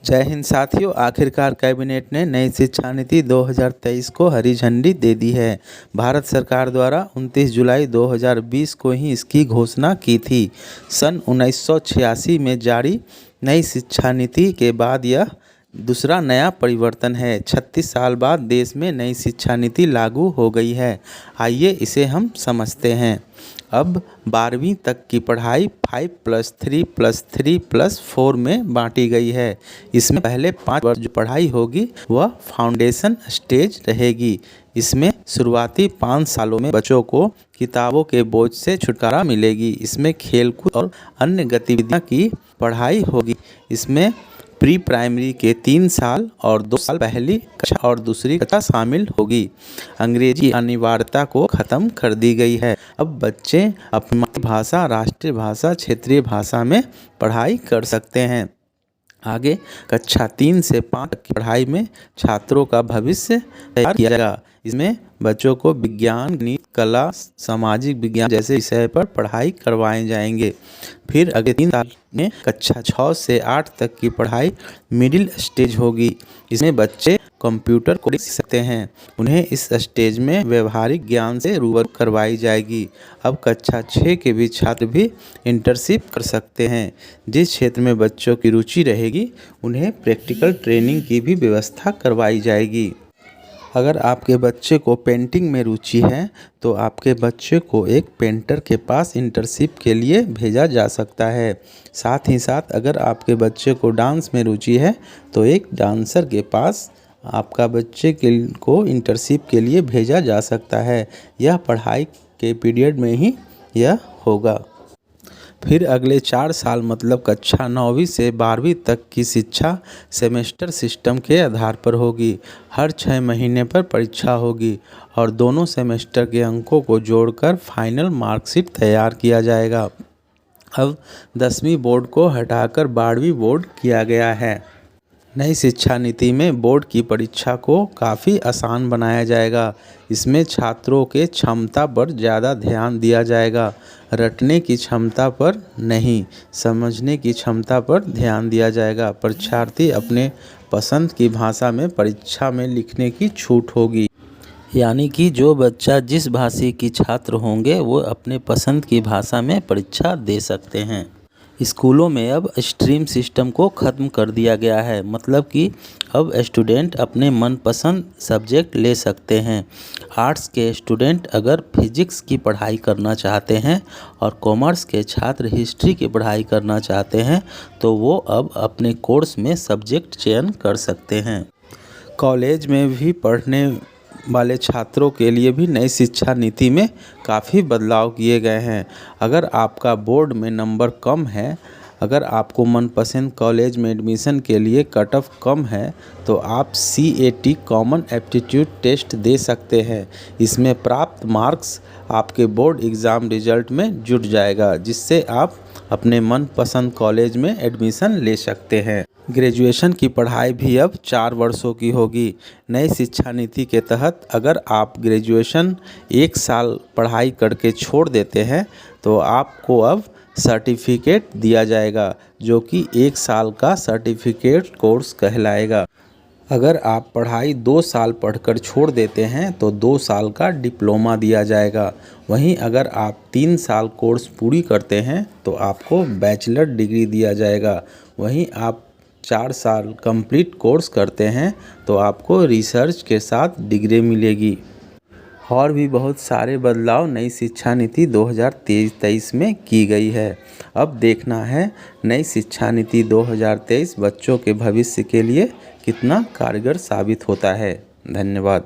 जय हिंद साथियों, आखिरकार कैबिनेट ने नई शिक्षा नीति 2023 को हरी झंडी दे दी है। भारत सरकार द्वारा 29 जुलाई 2020 को ही इसकी घोषणा की थी। सन 1986 में जारी नई शिक्षा नीति के बाद यह दूसरा नया परिवर्तन है। 36 साल बाद देश में नई शिक्षा नीति लागू हो गई है। आइए इसे हम समझते हैं। अब 12वीं तक की पढ़ाई 5+3+3+4 में बांटी गई है। इसमें पहले 5 वर्ष जो पढ़ाई होगी वह फाउंडेशन स्टेज रहेगी। इसमें शुरुआती 5 सालों में बच्चों को किताबों के बोझ से छुटकारा मिलेगी। इसमें खेलकूद और अन्य गतिविधियां की पढ़ाई होगी। इसमें प्री प्राइमरी के 3 साल और 2 साल पहली कक्षा और दूसरी कक्षा शामिल होगी। अंग्रेजी अनिवार्यता को खत्म कर दी गई है। अब बच्चे अपनी मातृभाषा, राष्ट्रीय भाषा, क्षेत्रीय भाषा में पढ़ाई कर सकते हैं। आगे कक्षा 3 से 5 तक की पढ़ाई में छात्रों का भविष्य तैयार किया जाएगा। इसमें बच्चों को विज्ञान, गणित, कला, सामाजिक विज्ञान जैसे विषय पर पढ़ाई करवाए जाएंगे। फिर अगले 3 साल में कक्षा 6 से 8 तक की पढ़ाई मिडिल स्टेज होगी। इसमें बच्चे कंप्यूटर को सीख सकते हैं। उन्हें इस स्टेज में व्यवहारिक ज्ञान से रूबरू करवाई जाएगी। अब कक्षा 6 के भी छात्र भी इंटर्नशिप कर सकते हैं। जिस क्षेत्र में बच्चों की रुचि रहेगी उन्हें प्रैक्टिकल ट्रेनिंग की भी व्यवस्था करवाई जाएगी। अगर आपके बच्चे को पेंटिंग में रुचि है तो आपके बच्चे को एक पेंटर के पास इंटर्नशिप के लिए भेजा जा सकता है। साथ ही साथ अगर आपके बच्चे को डांस में रुचि है तो एक डांसर के पास आपका बच्चे को इंटर्नशिप के लिए भेजा जा सकता है। यह पढ़ाई के पीरियड में ही यह होगा। फिर अगले 4 साल मतलब कक्षा 9वीं से 12वीं तक की शिक्षा सेमेस्टर सिस्टम के आधार पर होगी। हर 6 महीने पर परीक्षा होगी और दोनों सेमेस्टर के अंकों को जोड़कर फाइनल मार्कशीट तैयार किया जाएगा। अब 10वीं बोर्ड को हटाकर 12वीं बोर्ड किया गया है। नई शिक्षा नीति में बोर्ड की परीक्षा को काफ़ी आसान बनाया जाएगा। इसमें छात्रों के क्षमता पर ज़्यादा ध्यान दिया जाएगा। रटने की क्षमता पर नहीं, समझने की क्षमता पर ध्यान दिया जाएगा। परीक्षार्थी अपने पसंद की भाषा में परीक्षा में लिखने की छूट होगी। यानी कि जो बच्चा जिस भाषा की छात्र होंगे वो अपने पसंद की भाषा में परीक्षा दे सकते हैं। स्कूलों में अब स्ट्रीम सिस्टम को ख़त्म कर दिया गया है। मतलब कि अब स्टूडेंट अपने मनपसंद सब्जेक्ट ले सकते हैं। आर्ट्स के स्टूडेंट अगर फिजिक्स की पढ़ाई करना चाहते हैं और कॉमर्स के छात्र हिस्ट्री की पढ़ाई करना चाहते हैं तो वो अब अपने कोर्स में सब्जेक्ट चयन कर सकते हैं। कॉलेज में भी पढ़ने वाले छात्रों के लिए भी नई शिक्षा नीति में काफ़ी बदलाव किए गए हैं। अगर आपका बोर्ड में नंबर कम है, अगर आपको मनपसंद कॉलेज में एडमिशन के लिए कट ऑफ कम है तो आप CAT कॉमन एप्टीट्यूड टेस्ट दे सकते हैं। इसमें प्राप्त मार्क्स आपके बोर्ड एग्ज़ाम रिजल्ट में जुड़ जाएगा, जिससे आप अपने मनपसंद कॉलेज में एडमिशन ले सकते हैं। ग्रेजुएशन की पढ़ाई भी अब 4 वर्षों की होगी। नई शिक्षा नीति के तहत अगर आप ग्रेजुएशन 1 साल पढ़ाई करके छोड़ देते हैं तो आपको अब सर्टिफिकेट दिया जाएगा, जो कि 1 साल का सर्टिफिकेट कोर्स कहलाएगा। अगर आप पढ़ाई 2 साल पढ़कर छोड़ देते हैं तो 2 साल का डिप्लोमा दिया जाएगा। वहीं अगर आप 3 साल कोर्स पूरी करते हैं तो आपको बैचलर डिग्री दिया जाएगा। वहीं आप 4 साल कंप्लीट कोर्स करते हैं तो आपको रिसर्च के साथ डिग्री मिलेगी। और भी बहुत सारे बदलाव नई शिक्षा नीति 2023 में की गई है। अब देखना है नई शिक्षा नीति 2023 बच्चों के भविष्य के लिए कितना कारगर साबित होता है। धन्यवाद।